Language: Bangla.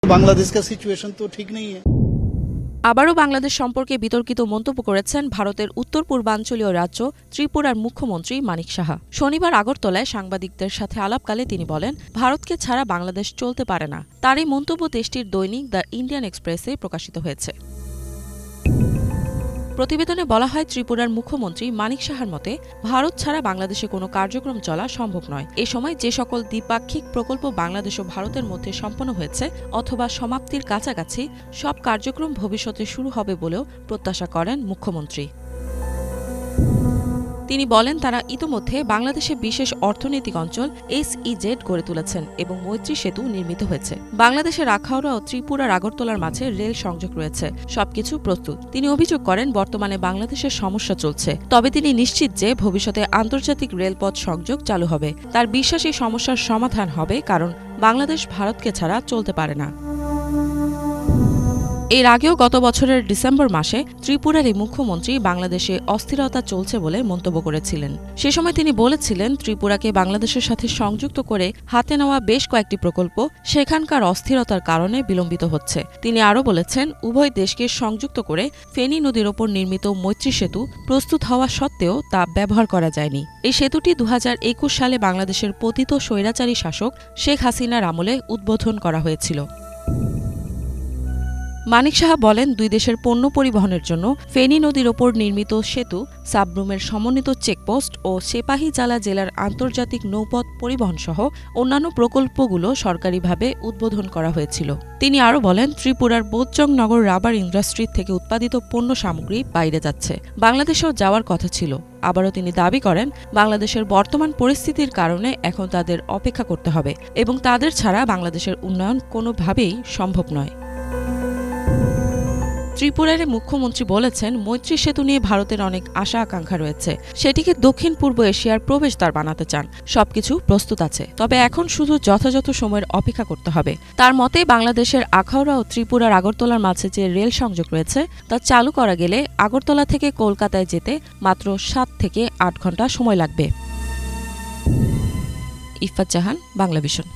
बांग्लादेश का सिचुएशन तो ठीक नहीं है। আবারও বাংলাদেশ সম্পর্কে বিতর্কিত মন্তব্য করেছেন ভারতের উত্তর পূর্বাঞ্চলীয় রাজ্য ত্রিপুরার মুখ্যমন্ত্রী মানিক সাহা। শনিবার আগরতলায় সাংবাদিকদের সাথে আলাপকালে তিনি বলেন, ভারতকে ছাড়া বাংলাদেশ চলতে পারে না। তার এই মন্তব্য দেশটির দৈনিক দ্য ইন্ডিয়ান এক্সপ্রেসে প্রকাশিত হয়েছে। প্রতিবেদনে বলা হয়, ত্রিপুরার মুখ্যমন্ত্রী মানিক সাহার মতে ভারত ছাড়া বাংলাদেশে কোনো কার্যক্রম চলা সম্ভব নয়। এ সময় যে সকল দ্বিপাক্ষিক প্রকল্প বাংলাদেশ ও ভারতের মধ্যে সম্পন্ন হয়েছে অথবা সমাপ্তির কাছাকাছি, সব কার্যক্রম ভবিষ্যতে শুরু হবে বলেও প্রত্যাশা করেন মুখ্যমন্ত্রী। তিনি বলেন, তারা ইতোমধ্যে বাংলাদেশে বিশেষ অর্থনৈতিক অঞ্চল SEZ গড়ে তুলেছেন এবং মৈত্রী সেতু নির্মিত হয়েছে। বাংলাদেশের আখাউড়া ও ত্রিপুরার আগরতলার মাঝে রেল সংযোগ রয়েছে, সবকিছু প্রস্তুত। তিনি অভিযোগ করেন, বর্তমানে বাংলাদেশের সমস্যা চলছে, তবে তিনি নিশ্চিত যে ভবিষ্যতে আন্তর্জাতিক রেলপথ সংযোগ চালু হবে। তার বিশ্বাস এই সমস্যার সমাধান হবে, কারণ বাংলাদেশ ভারতকে ছাড়া চলতে পারে না। এর আগেও গত বছরের ডিসেম্বর মাসে ত্রিপুরার এই মুখ্যমন্ত্রী বাংলাদেশে অস্থিরতা চলছে বলে মন্তব্য করেছিলেন। সে সময় তিনি বলেছিলেন, ত্রিপুরাকে বাংলাদেশের সাথে সংযুক্ত করে হাতে নেওয়া বেশ কয়েকটি প্রকল্প সেখানকার অস্থিরতার কারণে বিলম্বিত হচ্ছে। তিনি আরও বলেছেন, উভয় দেশকে সংযুক্ত করে ফেনী নদীর ওপর নির্মিত মৈত্রী সেতু প্রস্তুত হওয়া সত্ত্বেও তা ব্যবহার করা যায়নি। এই সেতুটি 2021 সালে বাংলাদেশের পতিত স্বৈরাচারী শাসক শেখ হাসিনার আমলে উদ্বোধন করা হয়েছিল। মানিক সাহা বলেন, দুই দেশের পণ্য পরিবহনের জন্য ফেনী নদীর ওপর নির্মিত সেতু, সাবরুমের সমন্বিত চেকপোস্ট ও সিপাহীজলা জেলার আন্তর্জাতিক নৌপথ পরিবহন সহ অন্যান্য প্রকল্পগুলো সরকারিভাবে উদ্বোধন করা হয়েছিল। তিনি আরও বলেন, ত্রিপুরার বোধজং নগর রাবার ইন্ডাস্ট্রি থেকে উৎপাদিত পণ্য সামগ্রী বাইরে যাচ্ছে, বাংলাদেশেও যাওয়ার কথা ছিল। আবারও তিনি দাবি করেন, বাংলাদেশের বর্তমান পরিস্থিতির কারণে এখন তাদের অপেক্ষা করতে হবে এবং তাদের ছাড়া বাংলাদেশের উন্নয়ন কোনোভাবেই সম্ভব নয়। ত্রিপুরার মুখ্যমন্ত্রী বলেছেন, মৈত্রী সেতু নিয়ে ভারতের অনেক আশা আকাঙ্ক্ষা রয়েছে, সেটিকে দক্ষিণ পূর্ব এশিয়ার প্রবেশদ্বার বানাতে চান। সবকিছু প্রস্তুত আছে, তবে এখন শুধু যথাযথ সময়ের অপেক্ষা করতে হবে। তার মতে বাংলাদেশের আখাউড়া ও ত্রিপুরার আগরতলার মাঝে যে রেল সংযোগ রয়েছে তা চালু করা গেলে আগরতলা থেকে কলকাতায় যেতে মাত্র 7 থেকে 8 ঘণ্টা সময় লাগবে। ইফাত জাহান, বাংলাভিশন।